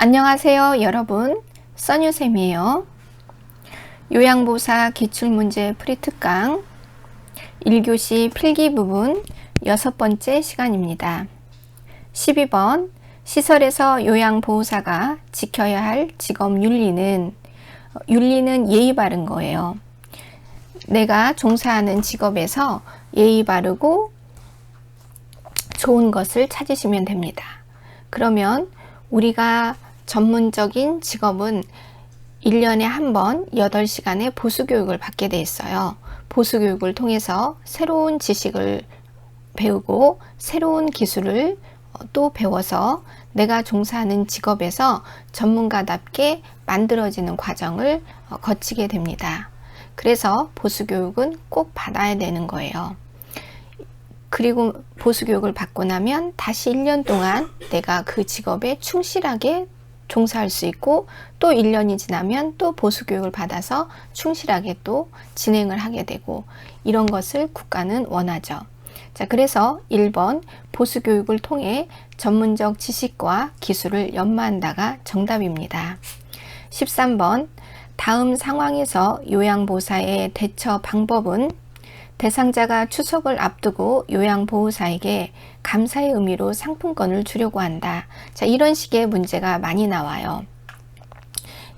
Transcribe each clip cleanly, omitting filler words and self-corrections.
안녕하세요 여러분, 써뉴쌤이에요. 요양보호사 기출문제 풀이특강 1교시 필기 부분 6번째 시간입니다. 12번 시설에서 요양보호사가 지켜야 할 직업윤리는 예의 바른 거예요. 내가 종사하는 직업에서 예의 바르고 좋은 것을 찾으시면 됩니다. 그러면 우리가 전문적인 직업은 1년에 한 번 8시간의 보수교육을 받게 돼 있어요. 보수교육을 통해서 새로운 지식을 배우고 새로운 기술을 또 배워서 내가 종사하는 직업에서 전문가답게 만들어지는 과정을 거치게 됩니다. 그래서 보수교육은 꼭 받아야 되는 거예요. 그리고 보수교육을 받고 나면 다시 1년 동안 내가 그 직업에 충실하게 종사할 수 있고 또 1년이 지나면 또 보수교육을 받아서 충실하게 또 진행을 하게 되고 이런 것을 국가는 원하죠. 자, 그래서 1번 보수교육을 통해 전문적 지식과 기술을 연마한다가 정답입니다. 13번 다음 상황에서 요양보호사의 대처 방법은 대상자가 추석을 앞두고 요양보호사에게 감사의 의미로 상품권을 주려고 한다. 자, 이런 식의 문제가 많이 나와요.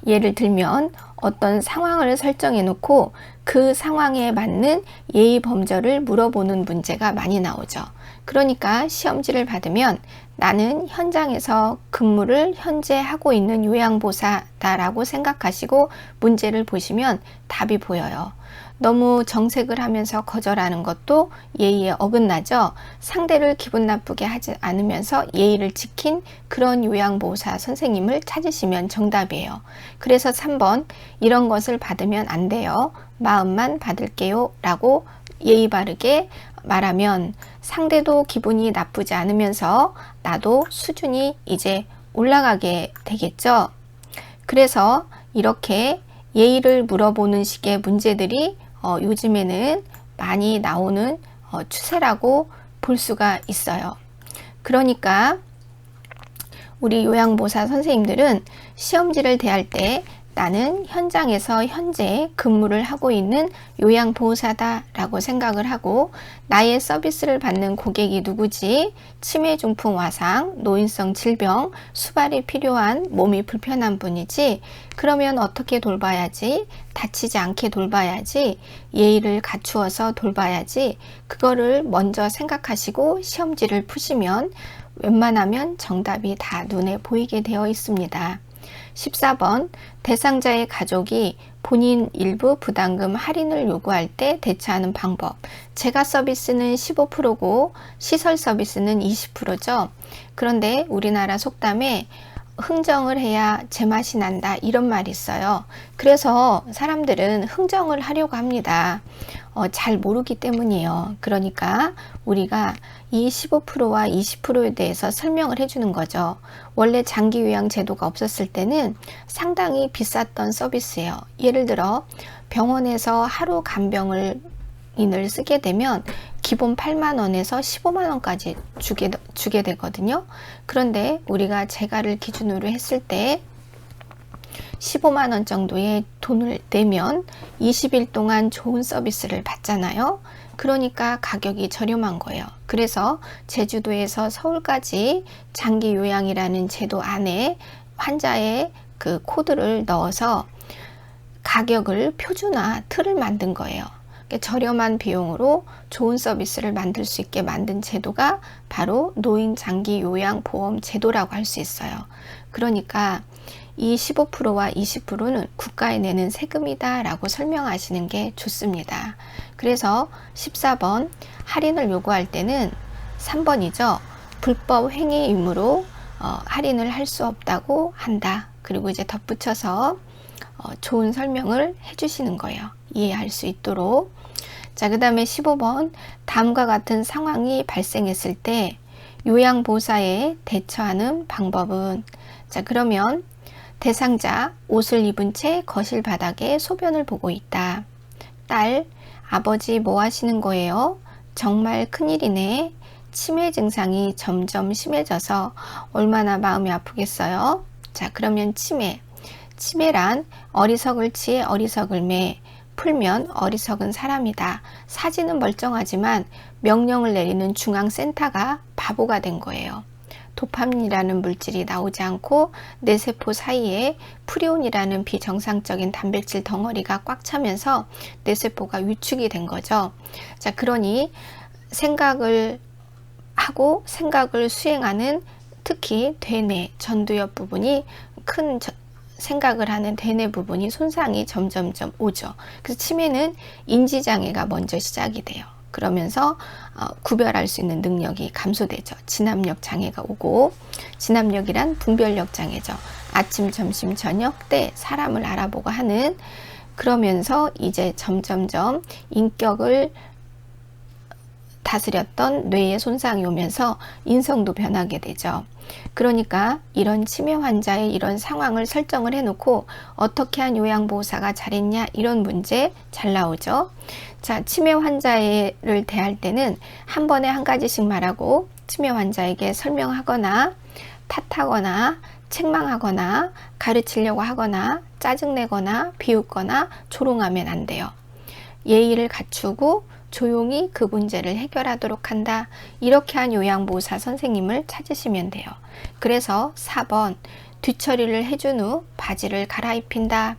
예를 들면 어떤 상황을 설정해 놓고 그 상황에 맞는 예의 범절을 물어보는 문제가 많이 나오죠. 그러니까 시험지를 받으면 나는 현장에서 근무를 현재 하고 있는 요양보호사다라고 생각하시고 문제를 보시면 답이 보여요. 너무 정색을 하면서 거절하는 것도 예의에 어긋나죠. 상대를 기분 나쁘게 하지 않으면서 예의를 지킨 그런 요양보호사 선생님을 찾으시면 정답이에요. 그래서 3번 이런 것을 받으면 안 돼요. 마음만 받을게요 라고 예의 바르게 말하면 상대도 기분이 나쁘지 않으면서 나도 수준이 이제 올라가게 되겠죠. 그래서 이렇게 예의를 물어보는 식의 문제들이 요즘에는 많이 나오는 추세라고 볼 수가 있어요. 그러니까 우리 요양보호사 선생님들은 시험지를 대할 때 나는 현장에서 현재 근무를 하고 있는 요양보호사다 라고 생각을 하고 나의 서비스를 받는 고객이 누구지? 치매, 중풍, 와상, 노인성 질병, 수발이 필요한 몸이 불편한 분이지? 그러면 어떻게 돌봐야지? 다치지 않게 돌봐야지? 예의를 갖추어서 돌봐야지? 그거를 먼저 생각하시고 시험지를 푸시면 웬만하면 정답이 다 눈에 보이게 되어 있습니다. 14번 대상자의 가족이 본인 일부 부담금 할인을 요구할 때 대처하는 방법. 제가 서비스는 15%고 시설 서비스는 20%죠. 그런데 우리나라 속담에 흥정을 해야 제맛이 난다 이런 말이 있어요. 그래서 사람들은 흥정을 하려고 합니다. 잘 모르기 때문이에요. 그러니까 우리가 이 15%와 20%에 대해서 설명을 해주는 거죠. 원래 장기요양 제도가 없었을 때는 상당히 비쌌던 서비스예요. 예를 들어 병원에서 하루 간병인을 쓰게 되면 기본 8만 원에서 15만 원까지 주게 되거든요. 그런데 우리가 재가를 기준으로 했을 때 15만 원 정도의 돈을 내면 20일 동안 좋은 서비스를 받잖아요. 그러니까 가격이 저렴한 거예요. 그래서 제주도에서 서울까지 장기 요양이라는 제도 안에 환자의 그 코드를 넣어서 가격을 표준화 틀을 만든 거예요. 저렴한 비용으로 좋은 서비스를 만들 수 있게 만든 제도가 바로 노인 장기 요양 보험 제도라고 할 수 있어요. 그러니까 이 15%와 20%는 국가에 내는 세금이다 라고 설명하시는 게 좋습니다. 그래서 14번 할인을 요구할 때는 3번이죠. 불법 행위 의무로 할인을 할 수 없다고 한다. 그리고 이제 덧붙여서 좋은 설명을 해주시는 거예요. 이해할 수 있도록. 자, 그 다음에 15번 다음과 같은 상황이 발생했을 때 요양보호사에 대처하는 방법은 자, 그러면 대상자 옷을 입은 채 거실 바닥에 소변을 보고 있다. 딸, 아버지 뭐 하시는 거예요? 정말 큰일이네. 치매 증상이 점점 심해져서 얼마나 마음이 아프겠어요? 자, 그러면 치매. 치매란 어리석을 치에 어리석을 매, 풀면 어리석은 사람이다. 사지는 멀쩡하지만 명령을 내리는 중앙센터가 바보가 된 거예요. 도파민이라는 물질이 나오지 않고 뇌세포 사이에 프리온이라는 비정상적인 단백질 덩어리가 꽉 차면서 뇌세포가 위축이 된 거죠. 자, 그러니 생각을 하고 생각을 수행하는 특히 대뇌, 전두엽 부분이 큰 생각을 하는 대뇌 부분이 손상이 점점점 오죠. 그래서 치매는 인지장애가 먼저 시작이 돼요. 그러면서 구별할 수 있는 능력이 감소되죠. 진압력 장애가 오고, 진압력이란 분별력 장애죠. 아침, 점심, 저녁 때 사람을 알아보고 하는, 그러면서 이제 점점점 인격을 다스렸던 뇌에 손상이 오면서 인성도 변하게 되죠. 그러니까 이런 치매 환자의 이런 상황을 설정을 해놓고 어떻게 한 요양보호사가 잘했냐, 이런 문제 잘 나오죠. 자, 치매 환자를 대할 때는 한 번에 한 가지씩 말하고 치매 환자에게 설명하거나 탓하거나 책망하거나 가르치려고 하거나 짜증내거나 비웃거나 조롱하면 안 돼요. 예의를 갖추고 조용히 그 문제를 해결하도록 한다. 이렇게 한 요양보호사 선생님을 찾으시면 돼요. 그래서 4번, 뒤처리를 해준 후 바지를 갈아입힌다.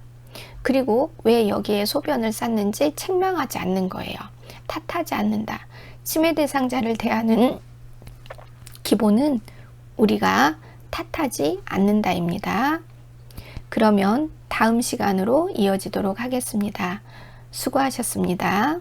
그리고 왜 여기에 소변을 쌌는지 책망하지 않는 거예요. 탓하지 않는다. 치매 대상자를 대하는 기본은 우리가 탓하지 않는다입니다. 그러면 다음 시간으로 이어지도록 하겠습니다. 수고하셨습니다.